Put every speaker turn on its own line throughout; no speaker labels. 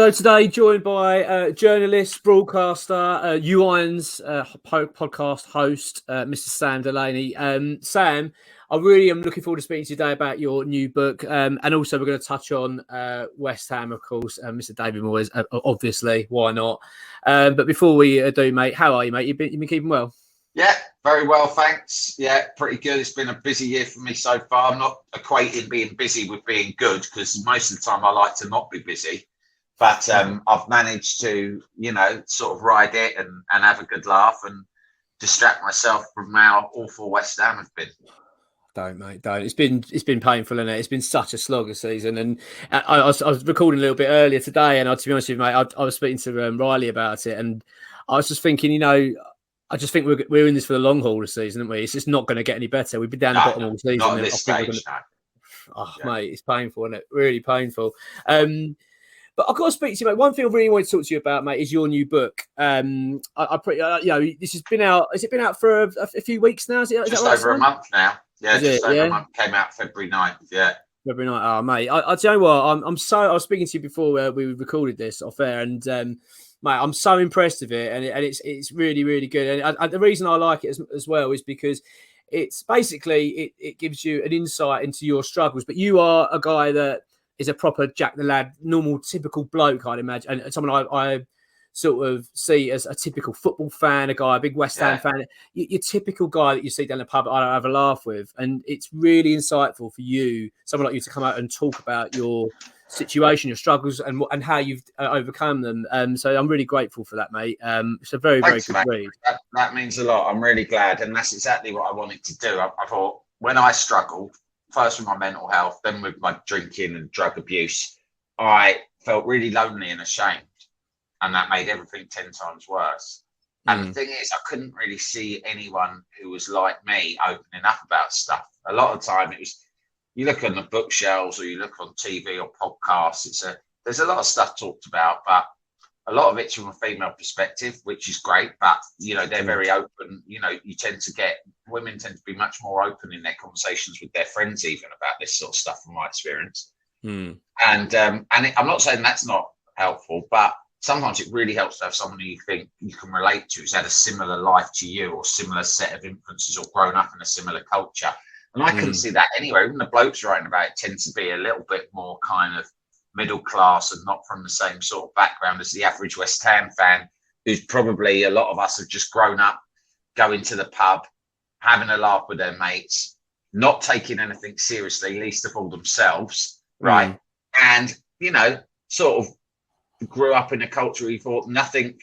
So today, joined by journalist, broadcaster, UIN's podcast host, Mr. Sam Delaney. Sam, I really am looking forward to speaking to you today about your new book, and also we're going to touch on West Ham, of course, Mr. David Moyes, obviously, why not? But before we do, mate, how are you, mate? You've been keeping well?
Yeah, very well, thanks. Yeah, pretty good. It's been a busy year for me so far. I'm not equating being busy with being good, because most of the time I like to not be busy. But I've managed to, sort of ride it and have a good laugh and distract myself from how awful West Ham have been.
Don't, mate, don't. It's been painful, isn't it? It's been such a slog season. And I was recording a little bit earlier today, and to be honest with you, mate, I was speaking to Riley about it, and I was just thinking, I just think we're in this for the long haul this season, aren't we? It's just not going to get any better. We've been down the bottom all season.
Not at this stage,
Mate, it's painful, isn't it? Really painful. But I've got to speak to you, mate. One thing I really want to talk to you about, mate, is your new book. This has been out. Has it been out for a few weeks now? Is
just over a month now. Yeah, just over a month. Came out February 9th. Yeah.
February 9th. Oh, mate, I tell you what, I was speaking to you before we recorded this off air, and mate, I'm so impressed with it, and it's really, really good. And the reason I like it as well is because it's basically it gives you an insight into your struggles. But you are a guy that is a proper Jack the Lad, normal, typical bloke, I'd imagine, and someone I sort of see as a typical football fan, a big West Ham fan. You're typical guy that you see down the pub, I have a laugh with, and it's really insightful for you, someone like you, to come out and talk about your situation, your struggles, and how you've overcome them. So I'm really grateful for that, mate. It's a very, very good read.
That means a lot. I'm really glad, and that's exactly what I wanted to do. I thought when I struggled, first with my mental health, then with my drinking and drug abuse, I felt really lonely and ashamed. And that made everything 10 times worse. And the thing is, I couldn't really see anyone who was like me opening up about stuff. A lot of the time, it was, you look on the bookshelves or you look on TV or podcasts, there's a lot of stuff talked about, but a lot of it's from a female perspective, which is great, but, they're very open. Women tend to be much more open in their conversations with their friends, even about this sort of stuff, from my experience. And I'm not saying that's not helpful, but sometimes it really helps to have someone who you think you can relate to, who's had a similar life to you or similar set of influences or grown up in a similar culture. And I couldn't see that anywhere. Even the blokes writing about it tend to be a little bit more kind of middle class and not from the same sort of background as the average West Ham fan, who's probably, a lot of us have just grown up going to the pub, having a laugh with their mates, not taking anything seriously, least of all themselves, right? And, sort of grew up in a culture where you thought nothing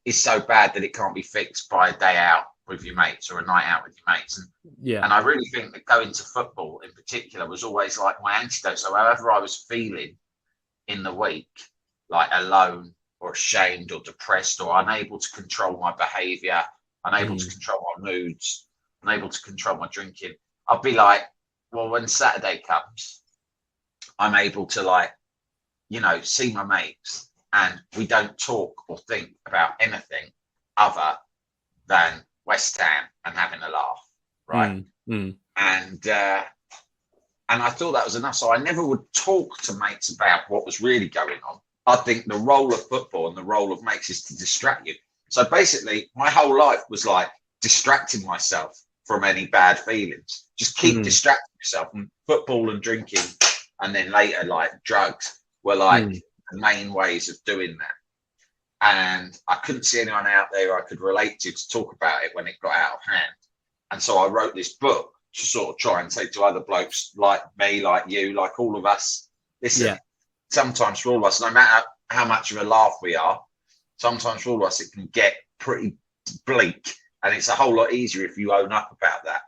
is so bad that it can't be fixed by a day out with your mates or a night out with your mates. And I really think that going to football in particular was always like my antidote. So however I was feeling in the week, like alone or ashamed or depressed or unable to control my behaviour, unable to control my moods, unable to control my drinking, I'd be like, well, when Saturday comes, I'm able to see my mates, and we don't talk or think about anything other than West Ham and having a laugh, right? And I thought that was enough. So I never would talk to mates about what was really going on. I think the role of football and the role of mates is to distract you. So basically, my whole life was like distracting myself from any bad feelings. Just keep distracting yourself. And football and drinking, and then later, like drugs, were like the main ways of doing that. And I couldn't see anyone out there I could relate to talk about it when it got out of hand. And so I wrote this book to sort of try and say to other blokes like me, like you, like all of us, listen, sometimes for all of us, no matter how much of a laugh we are, sometimes for all of us, it can get pretty bleak. And it's a whole lot easier if you own up about that.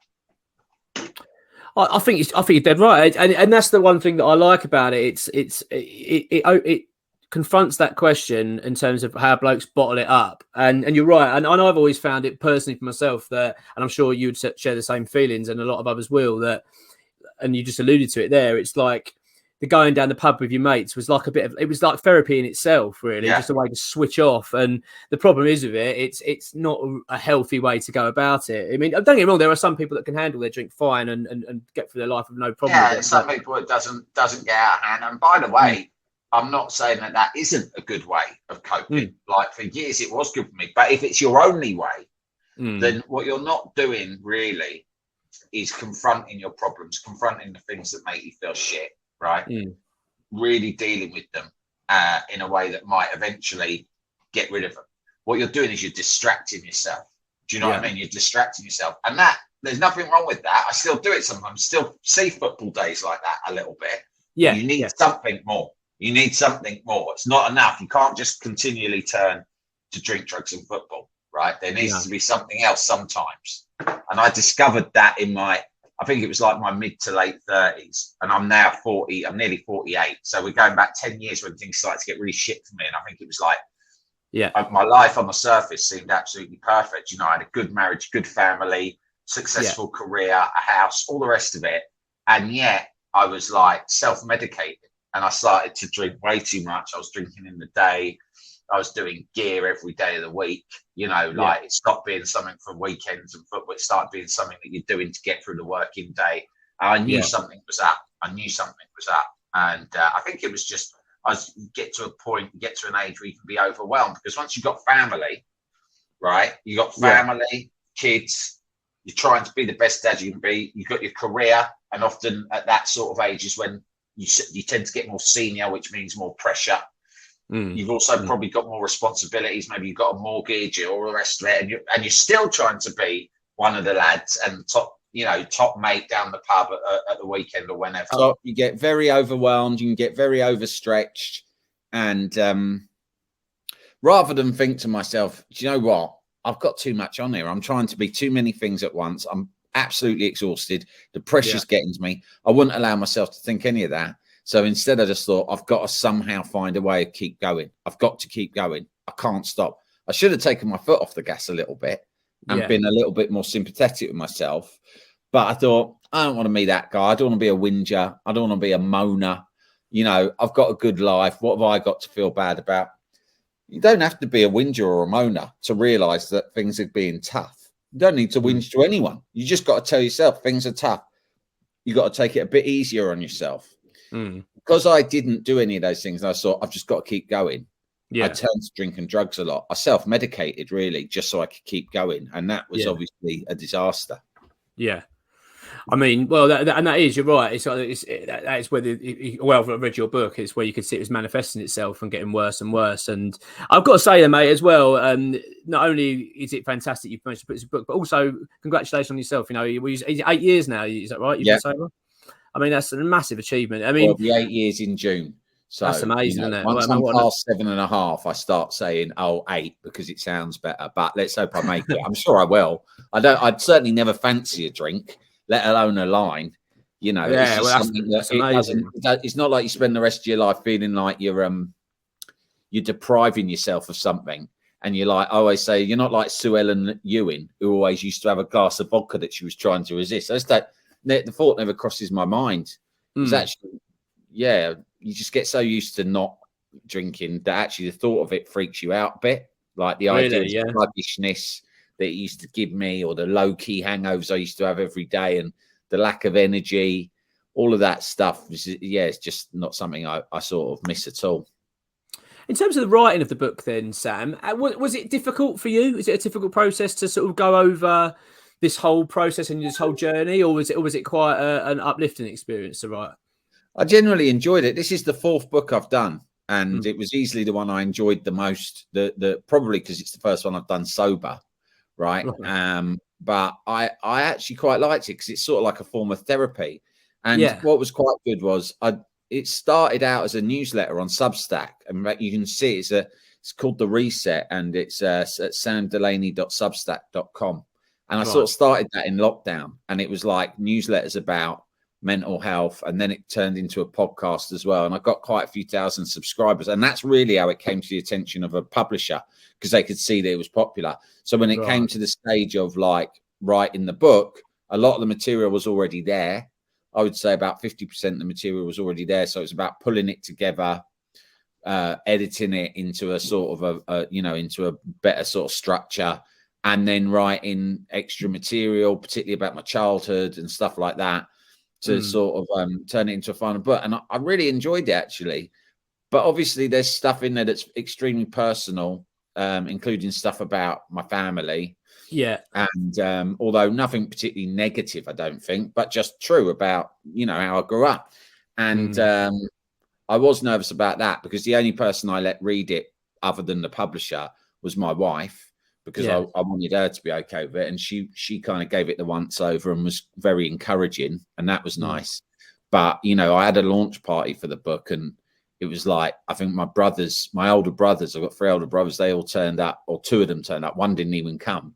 I think you're dead right, and that's the one thing that I like about it. It confronts that question in terms of how blokes bottle it up, and you're right. And I've always found it personally for myself that, and I'm sure you would share the same feelings, and a lot of others will, that, and you just alluded to it there. It's like the going down the pub with your mates was like it was like therapy in itself, really, just a way to switch off. And the problem is with it, it's not a healthy way to go about it. I mean, don't get me wrong, there are some people that can handle their drink fine and get through their life with no problem.
Yeah, some people it doesn't get out of hand. And by the way, I'm not saying that isn't a good way of coping. Like, for years it was good for me, but if it's your only way, then what you're not doing really is confronting your problems, confronting the things that make you feel shit, right? Really dealing with them in a way that might eventually get rid of them. What you're doing is you're distracting yourself. Do you know what I mean? You're distracting yourself, and that there's nothing wrong with that. I still do it sometimes. Still see football days like that a little bit.
Yeah,
you need something more. You need something more. It's not enough. You can't just continually turn to drink, drugs, and football, right? There needs to be something else sometimes. And I discovered that in I think it was like my mid to late 30s. And I'm now 40, I'm nearly 48. So we're going back 10 years when things started to get really shit for me. And I think it was like, my life on the surface seemed absolutely perfect. You know, I had a good marriage, good family, successful career, a house, all the rest of it. And yet I was like self-medicated. And I started to drink way too much. I was drinking in the day. I was doing gear every day of the week. You know, like it stopped being something for weekends and football. It started being something that you're doing to get through the working day. And I knew something was up. And I think it was just, you get to a point, you get to an age where you can be overwhelmed. Because once you've got family, right? You got family, kids. You're trying to be the best dad you can be. You've got your career. And often at that sort of age is when you tend to get more senior, which means more pressure. You've also probably got more responsibilities. Maybe you've got a mortgage or all the rest of it, and you're still trying to be one of the lads and top mate down the pub at the weekend or whenever.
So you get very overwhelmed. You can get very overstretched, and rather than think to myself, do you know what? I've got too much on here. I'm trying to be too many things at once. I'm absolutely exhausted. The pressure's getting to me. I wouldn't allow myself to think any of that. So instead, I just thought, I've got to somehow find a way of keep going. I've got to keep going. I can't stop. I should have taken my foot off the gas a little bit and been a little bit more sympathetic with myself. But I thought, I don't want to be that guy. I don't want to be a whinger. I don't want to be a moaner. You know, I've got a good life. What have I got to feel bad about? You don't have to be a whinger or a moaner to realise that things are being tough. You don't need to whinge to anyone. You just got to tell yourself things are tough. You got to take it a bit easier on yourself. Because I didn't do any of those things, and I thought I've just got to keep going. I turned to drink and drugs a lot. I self-medicated really just so I could keep going, and that was obviously a disaster.
I mean, well, that is, you're right. That is where I've read your book. It's where you can see it was manifesting itself and getting worse and worse. And I've got to say, mate, as well. Not only is it fantastic you've managed to put this book, but also congratulations on yourself. You know, it's 8 years now. Is that right? You've been sober? I mean, that's a massive achievement. I mean,
it'll be 8 years in June. So
that's amazing, isn't it?
Once I'm past 7.5, I start saying, 8 because it sounds better. But let's hope I make it. I'm sure I will. I'd certainly never fancy a drink, let alone a line. You know, it's just something it's not like you spend the rest of your life feeling like you're depriving yourself of something. And you're like, I always say, you're not like Sue Ellen Ewing, who always used to have a glass of vodka that she was trying to resist. The thought never crosses my mind. It's actually, you just get so used to not drinking that actually the thought of it freaks you out a bit. Like the idea of sluggishness that it used to give me, or the low-key hangovers I used to have every day, and the lack of energy, all of that stuff. It's just not something I sort of miss at all.
In terms of the writing of the book then, Sam, was it difficult for you? Is it a difficult process to sort of go over this whole process and this whole journey, or was it quite an uplifting experience to write?
I generally enjoyed it. This is the 4th book I've done, and it was easily the one I enjoyed the most. Probably because it's the first one I've done sober, right? But I actually quite liked it because it's sort of like a form of therapy. And what was quite good was it started out as a newsletter on Substack, and you can see it's called The Reset, and it's at samdelaney.substack.com. And I sort of started that in lockdown, and it was like newsletters about mental health, and then it turned into a podcast as well. And I got quite a few thousand subscribers, and that's really how it came to the attention of a publisher, because they could see that it was popular. So when it came to the stage of like writing the book, a lot of the material was already there. I would say about 50% of the material was already there. So it's about pulling it together, editing it into a sort of into a better sort of structure, and then writing extra material, particularly about my childhood and stuff like that, to sort of turn it into a final book. And I really enjoyed it, actually. But obviously there's stuff in there that's extremely personal, including stuff about my family.
Yeah.
And although nothing particularly negative, I don't think, but just true about, how I grew up. And I was nervous about that because the only person I let read it other than the publisher was my wife, because I wanted her to be okay with it. And she kind of gave it the once over and was very encouraging. And that was nice. But, I had a launch party for the book, and it was like, I think my older brothers, I've got 3 older brothers, they all turned up, or 2 of them turned up. One didn't even come,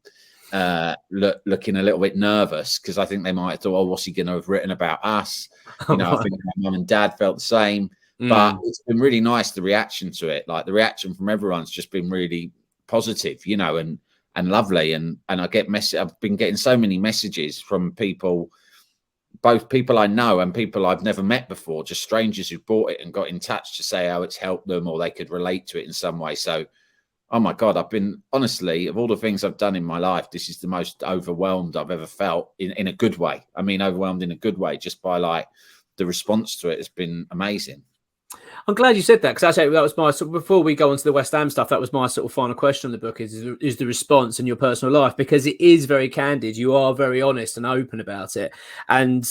looking a little bit nervous because I think they might have thought, oh, what's he going to have written about us? I think my mum and dad felt the same. But it's been really nice, the reaction to it. Like, the reaction from everyone's just been really positive, and lovely. And I've been getting so many messages from people, both people I know and people I've never met before, just strangers who bought it and got in touch to say how it's helped them or they could relate to it in some way. So, oh my God, I've been, honestly, of all the things I've done in my life, this is the most overwhelmed I've ever felt in a good way. I mean, overwhelmed in a good way, just by like the response to it has been amazing.
I'm glad you said that, because actually that was my sort of, before we go on to the West Ham stuff, that was my sort of final question on the book is the response in your personal life, because it is very candid. You are very honest and open about it. And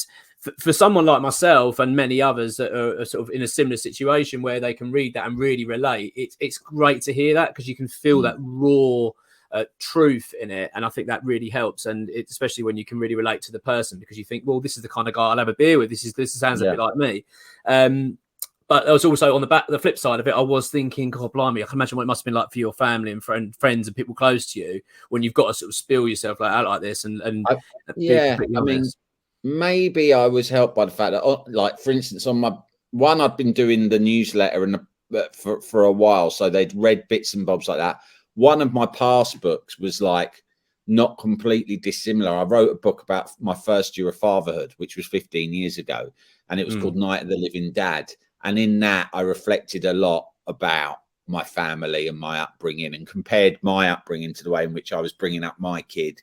for someone like myself and many others that are sort of in a similar situation where they can read that and really relate, it's great to hear that, because you can feel that raw truth in it. And I think that really helps. And especially when you can really relate to the person, because you think, well, this is the kind of guy I'll have a beer with. This sounds a bit like me. But I was also on the flip side of it, I was thinking, God blimey, I can imagine what it must have been like for your family and friends and people close to you when you've got to sort of spill yourself out like this. I
mean, maybe I was helped by the fact that, like, for instance, on my one, I'd been doing the newsletter for a while, so they'd read bits and bobs like that. One of my past books was like not completely dissimilar. I wrote a book about my first year of fatherhood, which was 15 years ago, and it was called Night of the Living Dad. And in that, I reflected a lot about my family and my upbringing, and compared my upbringing to the way in which I was bringing up my kid.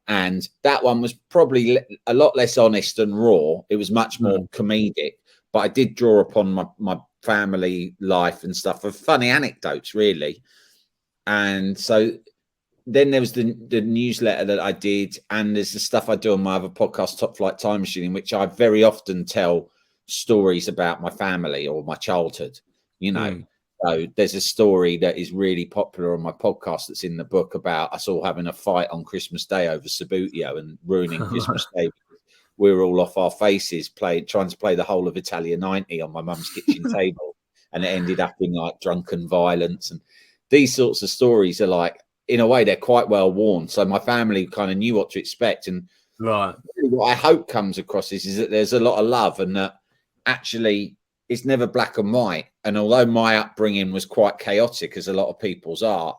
And that one was probably a lot less honest and raw. It was much more comedic, but I did draw upon my family life and stuff of funny anecdotes, really. And so then there was the newsletter that I did, and there's the stuff I do on my other podcast, Top Flight Time Machine, in which I very often tell stories about my family or my childhood, So there's a story that is really popular on my podcast that's in the book about us all having a fight on Christmas Day over Sabutio and ruining Christmas Day. We were all off our faces trying to play the whole of Italia 90 on my mum's kitchen table, and it ended up in like drunken violence. And these sorts of stories are like, in a way, they're quite well worn. So my family kind of knew what to expect. And
right,
what I hope comes across is that there's a lot of love, and that actually it's never black and white. And although my upbringing was quite chaotic, as a lot of people's are,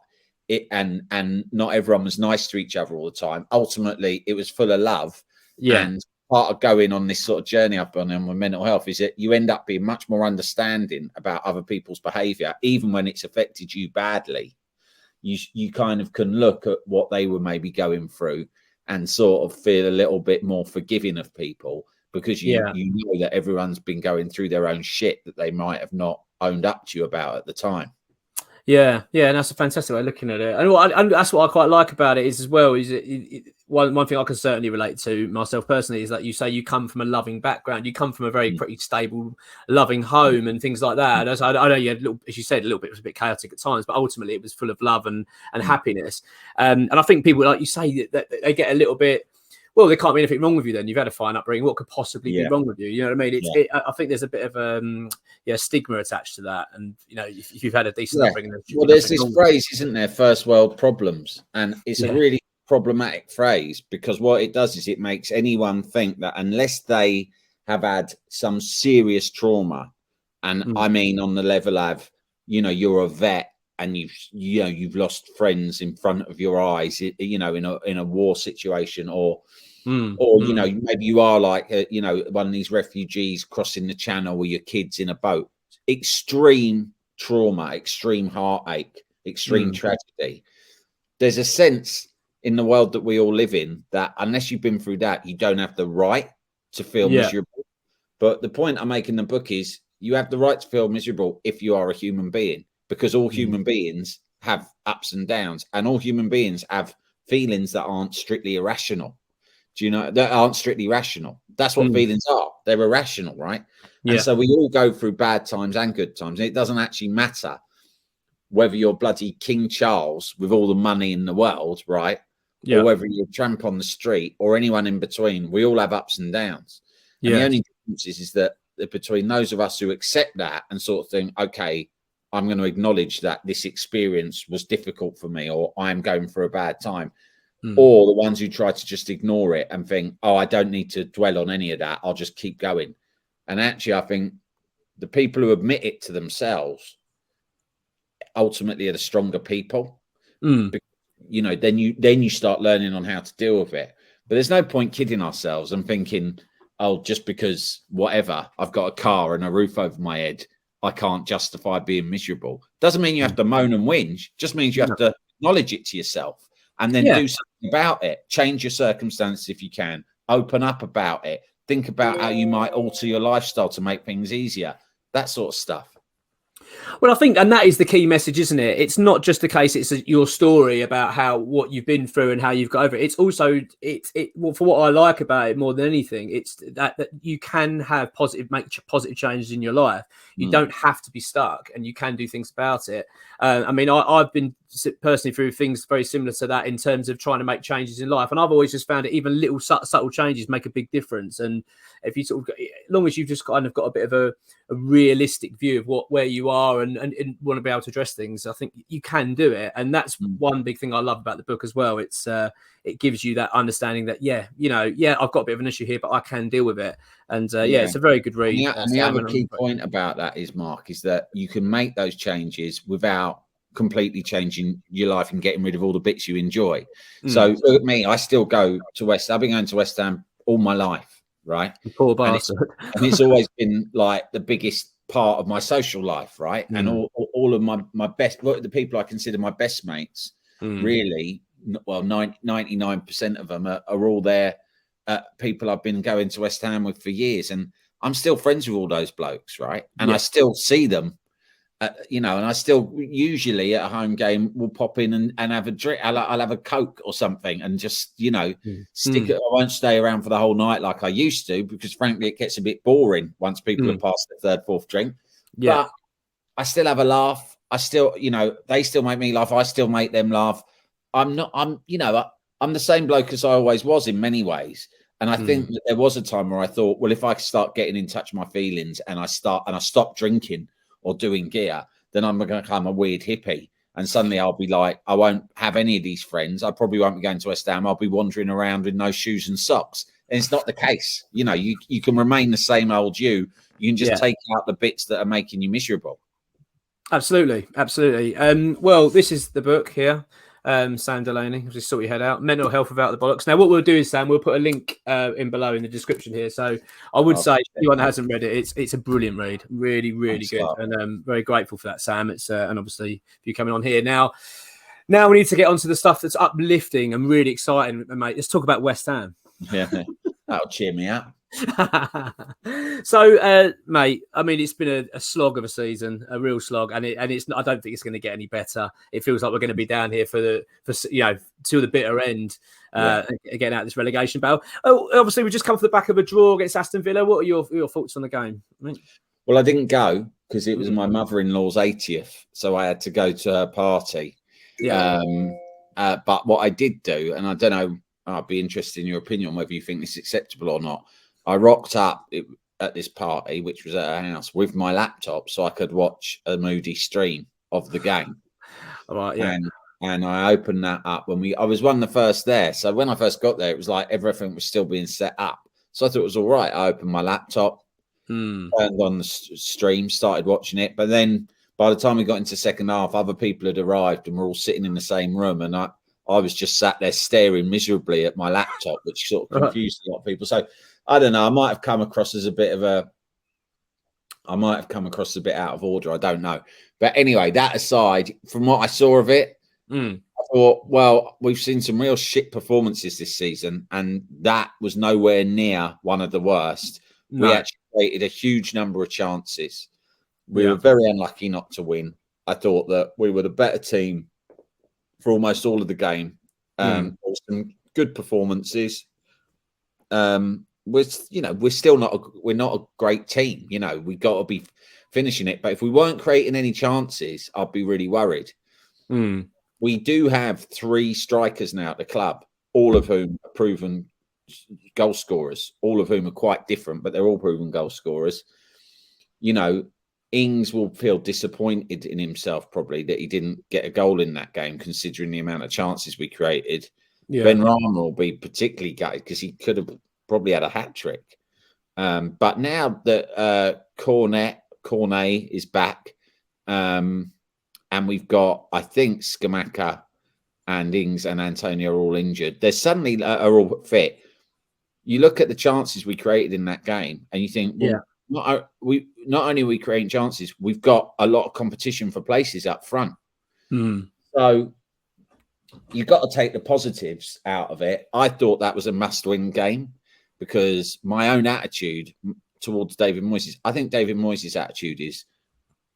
and not everyone was nice to each other all the time, ultimately it was full of love. And part of going on this sort of journey up on my mental health is that you end up being much more understanding about other people's behavior, even when it's affected you badly. You kind of can look at what they were maybe going through and sort of feel a little bit more forgiving of people, because you know that everyone's been going through their own shit that they might have not owned up to you about at the time.
Yeah, and that's a fantastic way of looking at it. And that's what I quite like about it is as well, is one thing I can certainly relate to myself personally is that you say you come from a loving background. You come from a very pretty stable, loving home and things like that. And I know you had as you said, it was a bit chaotic at times, but ultimately it was full of love and happiness. And I think people, like you say, that they get a little bit, well, there can't be anything wrong with you then. You've had a fine upbringing. What could possibly be wrong with you? You know what I mean? I think there's a bit of stigma attached to that. And, if you've had a decent upbringing.
Well, there's this phrase, isn't there? First world problems. And it's a really problematic phrase, because what it does is it makes anyone think that unless they have had some serious trauma, and I mean on the level of, you're a vet and you've lost friends in front of your eyes, in a war situation, or maybe you are like one of these refugees crossing the channel with your kids in a boat. Extreme trauma, extreme heartache, extreme tragedy. There's a sense in the world that we all live in that unless you've been through that, you don't have the right to feel miserable. But the point I make in the book is You have the right to feel miserable if you are a human being, because all human beings have ups and downs, and all human beings have feelings that aren't strictly irrational. Do you know, that aren't strictly rational? That's what feelings are. They're irrational, right? Yeah. And so we all go through bad times and good times. And it doesn't actually matter whether you're bloody King Charles with all the money in the world, right? Yeah. Or whether you're a tramp on the street or anyone in between. We all have ups and downs. And the only difference is that between those of us who accept that and sort of think, okay, I'm going to acknowledge that this experience was difficult for me, or I'm going through a bad time, or the ones who try to just ignore it and think, oh, I don't need to dwell on any of that. I'll just keep going. And actually, I think the people who admit it to themselves ultimately are the stronger people. You know, then you start learning on how to deal with it. But there's no point kidding ourselves and thinking, oh, just because whatever, I've got a car and a roof over my head, I can't justify being miserable. Doesn't mean you have to moan and whinge. Just means you have to acknowledge it to yourself and then do something about it. Change your circumstances if you can. Open up about it. Think about how you might alter your lifestyle to make things easier. That sort of stuff.
Well, I think, and that is the key message, isn't it? It's not just the case. It's your story about what you've been through and how you've got over it. It's also, well, for what I like about it more than anything, it's that you can have make positive changes in your life. You don't have to be stuck, and you can do things about it. I mean, I've been personally through things very similar to that in terms of trying to make changes in life. And I've always just found it, even little subtle changes make a big difference. And if you sort of, as long as you've just kind of got a bit of a realistic view of where you are and want to be able to address things, I think you can do it. And that's one big thing I love about the book as well. It gives you that understanding that, I've got a bit of an issue here, but I can deal with it. And it's a very good read.
And the other key point about that is, Mark, is that you can make those changes without completely changing your life and getting rid of all the bits you enjoy. So look at me, I still go to West. I've been going to West Ham all my life, right?
Poor bastard.
And it's always been like the biggest part of my social life, right? And all of my best, the people I consider my best mates, really, well, 99% of them are all there. People I've been going to West Ham with for years, and I'm still friends with all those blokes, right? And I still see them. And I still usually at a home game will pop in and have a drink. I'll have a Coke or something and just, stick it. I won't stay around for the whole night like I used to, because frankly, it gets a bit boring once people have passed the third, fourth drink. Yeah. But I still have a laugh. I still, they still make me laugh. I still make them laugh. I'm the same bloke as I always was in many ways. And I think that there was a time where I thought, well, if I start getting in touch with my feelings and I stop drinking or doing gear, then I'm going to become a weird hippie. And suddenly I'll be like, I won't have any of these friends. I probably won't be going to West Ham. I'll be wandering around with no shoes and socks. And it's not the case. You can remain the same old you. You can just take out the bits that are making you miserable.
Absolutely. Absolutely. Well, this is the book here. Sam Delaney, just sort your head out. Mental Health Without the Bollocks. Now, what we'll do is, Sam, we'll put a link in below in the description here. So I would say, anyone that hasn't read it, it's a brilliant read. Really, really good. And I'm very grateful for that, Sam. It's and obviously you coming on here. Now we need to get onto the stuff that's uplifting and really exciting, mate. Let's talk about West Ham.
Yeah, that'll cheer me up.
So, mate, I mean, it's been a slog of a season, a real slog, and it's. I don't think it's going to get any better. It feels like we're going to be down here till the bitter end, getting out of this relegation battle. Oh, obviously, we just come off the back of a draw against Aston Villa. What are your thoughts on the game?
Well, I didn't go because it was my mother-in-law's 80th, so I had to go to her party. Yeah. But what I did do, and I don't know, I'd be interested in your opinion on whether you think this is acceptable or not. I rocked up at this party, which was at her house, with my laptop so I could watch a moody stream of the game.
All right, yeah.
And I opened that up I was one of the first there. So when I first got there, it was like everything was still being set up. So I thought it was all right. I opened my laptop, turned on the stream, started watching it. But then by the time we got into second half, other people had arrived and we're all sitting in the same room. And I was just sat there staring miserably at my laptop, which sort of confused a lot of people. So I don't know. I might have come across as a bit out of order. I don't know. But anyway, that aside, from what I saw of it, I thought, well, we've seen some real shit performances this season, and that was nowhere near one of the worst. No. We actually created a huge number of chances. We were very unlucky not to win. I thought that we were the better team for almost all of the game. There were some good performances. We're still we're not a great team. We got to be finishing it. But if we weren't creating any chances, I'd be really worried. We do have 3 strikers now at the club, all of whom are proven goal scorers, all of whom are quite different, but they're all proven goal scorers. Ings will feel disappointed in himself probably that he didn't get a goal in that game, considering the amount of chances we created. Ben Rama will be particularly gutted because he could have probably had a hat trick. But now that Cornet is back, and we've got, I think, Scamacca and Ings and Antonio are all injured. They're suddenly are all fit. You look at the chances we created in that game, and you think, not only are we creating chances, we've got a lot of competition for places up front. So you've got to take the positives out of it. I thought that was a must-win game because my own attitude towards David Moyes, I think David Moyes' attitude is,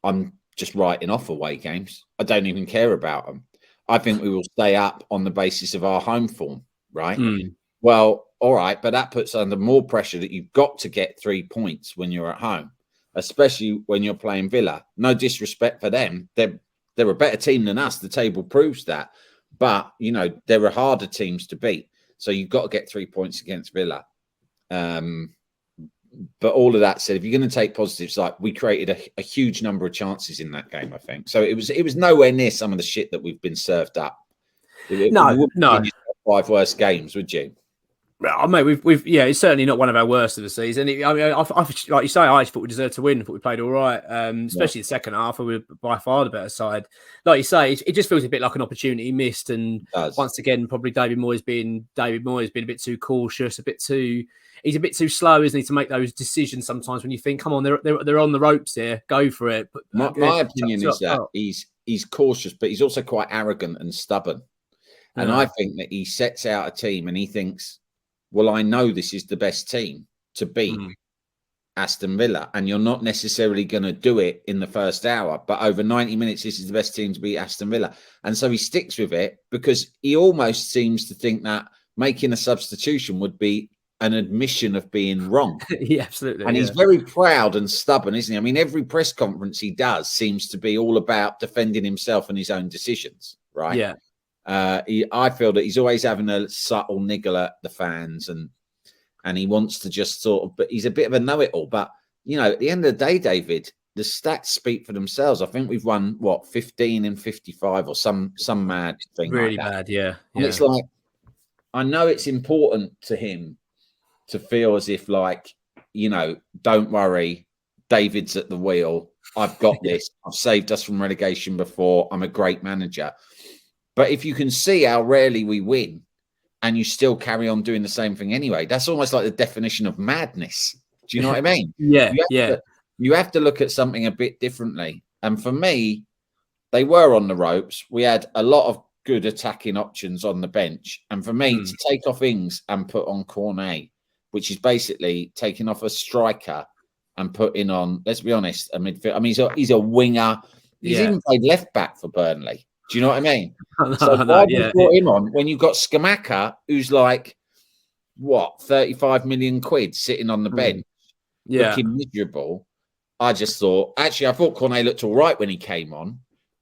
I'm just writing off away games. I don't even care about them. I think we will stay up on the basis of our home form, right? Well, all right, but that puts under more pressure that you've got to get 3 points when you're at home, especially when you're playing Villa. No disrespect for them. They're a better team than us. The table proves that. But, there are harder teams to beat. So you've got to get 3 points against Villa. But all of that said, if you're going to take positives, like we created a huge number of chances in that game, I think. So it was nowhere near some of the shit that we've been served up.
No.
5 worst games, would you?
Well, mate, it's certainly not one of our worst of the season. I like you say, I thought we deserved to win. I thought we played all right, especially the second half. We were by far the better side. Like you say, it just feels a bit like an opportunity missed. And once again, probably David Moyes being a bit too cautious, he's a bit too slow, isn't he, to make those decisions sometimes when you think, come on, they're on the ropes here, go for it. But
my opinion is that he's cautious, but he's also quite arrogant and stubborn. And I think that he sets out a team and he thinks, well, I know this is the best team to beat Aston Villa, and you're not necessarily going to do it in the first hour, but over 90 minutes, this is the best team to beat Aston Villa. And so he sticks with it because he almost seems to think that making a substitution would be an admission of being wrong.
Yeah, absolutely.
And he's very proud and stubborn, isn't he? I mean, every press conference he does seems to be all about defending himself and his own decisions, right?
Yeah.
I feel that he's always having a subtle niggle at the fans and he wants to just but he's a bit of a know-it-all. But, at the end of the day, David, the stats speak for themselves. I think we've won, 15 and 55 or some mad thing
really
like that.
Bad, yeah.
And it's like, I know it's important to him to feel as if don't worry, David's at the wheel. I've got this. I've saved us from relegation before. I'm a great manager. But if you can see how rarely we win and you still carry on doing the same thing anyway, that's almost like the definition of madness. Do you know what I mean?
Yeah.
You have to look at something a bit differently. And for me, they were on the ropes. We had a lot of good attacking options on the bench. And for me, to take off Ings and put on Cornet, which is basically taking off a striker and putting on, let's be honest, a midfield. I mean, he's a winger. He's even played left back for Burnley. Do you know what I mean? So why have you brought him on when you've got Scamacca, who's like, 35 million quid sitting on the bench, looking miserable? I thought Cornet looked all right when he came on,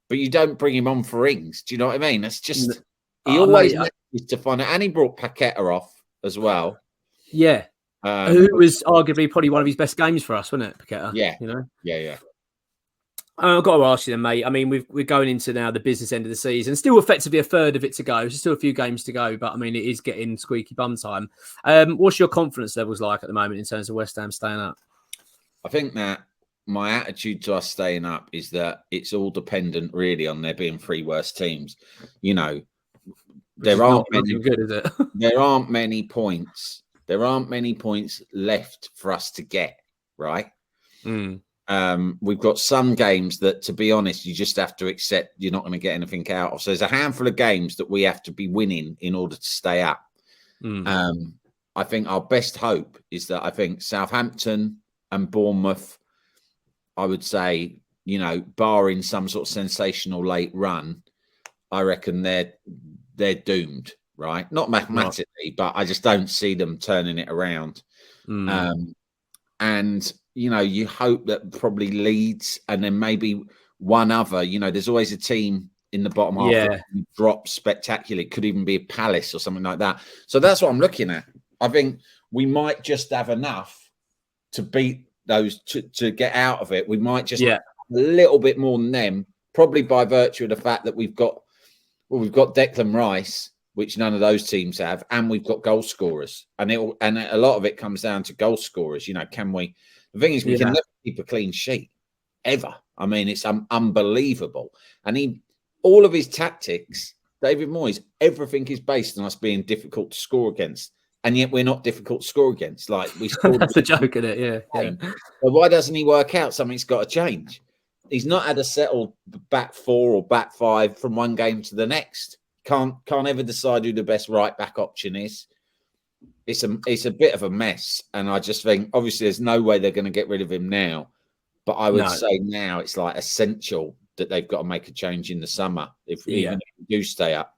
but you don't bring him on for Ings. Do you know what I mean? That's just, he always manages to find it. And he brought Paqueta off as well.
Yeah. Who was arguably probably one of his best games for us, wasn't it, Paqueta?
Yeah.
Yeah. I've got to ask you then, mate. I mean, we're going into now the business end of the season. Still effectively a third of it to go. There's still a few games to go, but I mean, it is getting squeaky bum time. What's your confidence levels like at the moment in terms of West Ham staying up?
I think that my attitude to us staying up is that it's all dependent really on there being 3 worst teams. There aren't many
good, is it?
There aren't many points. There aren't many points left for us to get, right? We've got some games that, to be honest, you just have to accept you're not going to get anything out of. So there's a handful of games that we have to be winning in order to stay up. I think our best hope is that I think Southampton and Bournemouth, I would say, barring some sort of sensational late run, I reckon they're doomed, right? Not mathematically, but I just don't see them turning it around. And, you hope that probably Leeds and then maybe one other, there's always a team in the bottom half that drops spectacularly. It could even be a Palace or something like that. So that's what I'm looking at. I think we might just have enough to beat those, to get out of it. We might just have a little bit more than them, probably by virtue of the fact that we've got Declan Rice, which none of those teams have, and we've got goal scorers. And a lot of it comes down to goal scorers. Can we? The thing is, we can never keep a clean sheet ever. I mean, it's unbelievable. And all of his tactics, David Moyes, everything is based on us being difficult to score against. And yet we're not difficult to score against. Like we scored.
That's a joke, isn't it? Yeah.
But why doesn't he work out? Something's got to change. He's not had a settled back four or back five from one game to the next. Can't ever decide who the best right back option is. It's a bit of a mess. And I just think, obviously, there's no way they're going to get rid of him now. But I would say now it's like essential that they've got to make a change in the summer even if we do stay up.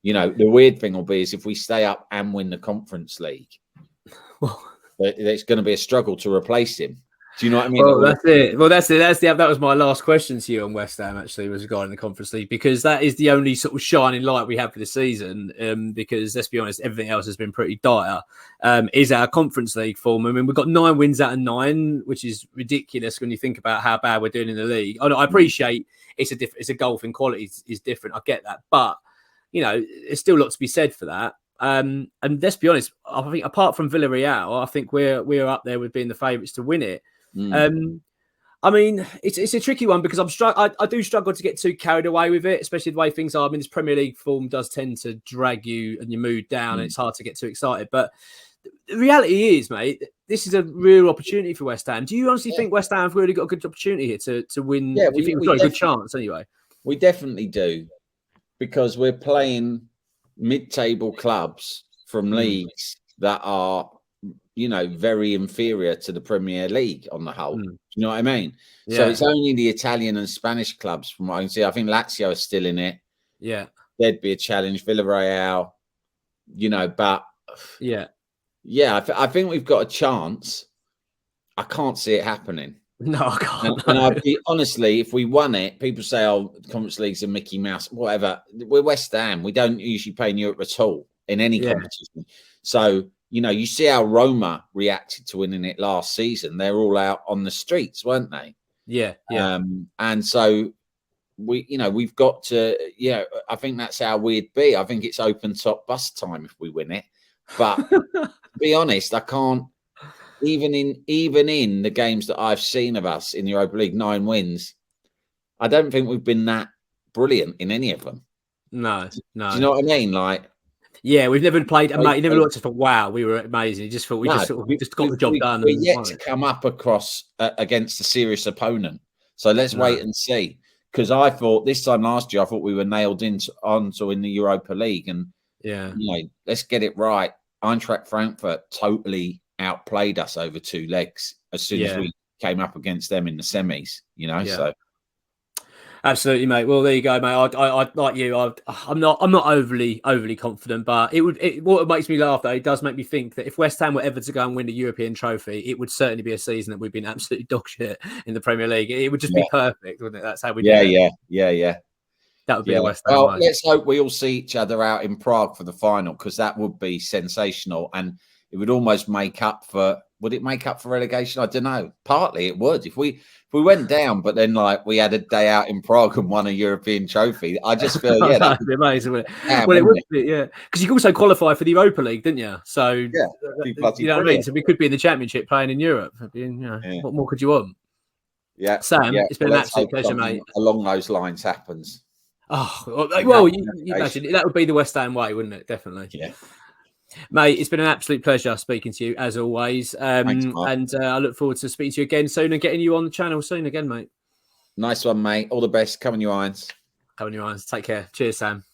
The weird thing will be is if we stay up and win the Conference League, it's going to be a struggle to replace him. Do you know what I mean?
Well, that's it. Well, that's it. That was my last question to you on West Ham, actually, was regarding the Conference League, because that is the only sort of shining light we have for the season. Because let's be honest, everything else has been pretty dire. Is our Conference League form. I mean, we've got 9 wins out of 9, which is ridiculous when you think about how bad we're doing in the league. I appreciate it's a golfing quality is different. I get that, but there's still a lot to be said for that. And let's be honest, I think apart from Villarreal, I think we're up there with being the favourites to win it. I mean, it's a tricky one because I do struggle to get too carried away with it, especially the way things are. I mean, this Premier League form does tend to drag you and your mood down, and it's hard to get too excited. But the reality is, mate, this is a real opportunity for West Ham. Do you honestly think West Ham have really got a good opportunity here to win?
Yeah,
do you think we've got a good chance anyway? We
definitely do, because we're playing mid-table clubs from leagues that are, very inferior to the Premier League on the whole. Do you know what I mean? Yeah. So it's only the Italian and Spanish clubs from what I can see. I think Lazio is still in it.
Yeah.
There'd be a challenge. Villarreal, but I think we've got a chance. I can't see it happening.
No, I can't.
And I'd be honestly, if we won it, people say, "Oh, the Conference League's a Mickey Mouse," whatever. We're West Ham. We don't usually play in Europe at all in any competition. So you see how Roma reacted to winning it last season. They're all out on the streets, weren't they?
Yeah.
And so we've got to. I think that's how we'd be. I think it's open top bus time if we win it. But to be honest, I can't. Even in the games that I've seen of us in the Europa League, 9 wins, I don't think we've been that brilliant in any of them.
No.
Do you know what I mean? Like,
we've never played. You never looked at it. Wow, we were amazing. You just thought we just got the job done.
We're yet to come up across against a serious opponent. So let's wait and see. Because I thought this time last year, I thought we were nailed in the Europa League, and let's get it right. Eintracht Frankfurt totally outplayed us over 2 legs as soon as we came up against them in the semis, so
absolutely, mate. Well, there you go, mate. I like you. I'm not overly confident, but what makes me laugh though, it does make me think that if West Ham were ever to go and win a European trophy, it would certainly be a season that we've been absolutely dog shit in the Premier League. It would just be perfect, wouldn't it? That's how we do it. Yeah. That would be a West Ham.
Well, let's hope we all see each other out in Prague for the final, because that would be sensational, and it would almost make up for. Would it make up for relegation? I don't know. Partly it would. If we went down, but then we had a day out in Prague and won a European trophy, I just feel
that'd be amazing. Well, it would be, because you could also qualify for the Europa League, didn't you? So you know what I mean. So we could be in the Championship playing in Europe. What more could you want?
Yeah,
Sam, it's been an absolute pleasure, mate.
Along those lines happens.
Oh well, you imagine that would be the West Ham way, wouldn't it? Definitely.
Yeah.
Mate, it's been an absolute pleasure speaking to you as always.
Thanks,
and I look forward to speaking to you again soon and getting you on the channel soon again, mate.
Nice one, mate. All the best. Come on, you irons.
Come on, you irons. Take care. Cheers, Sam.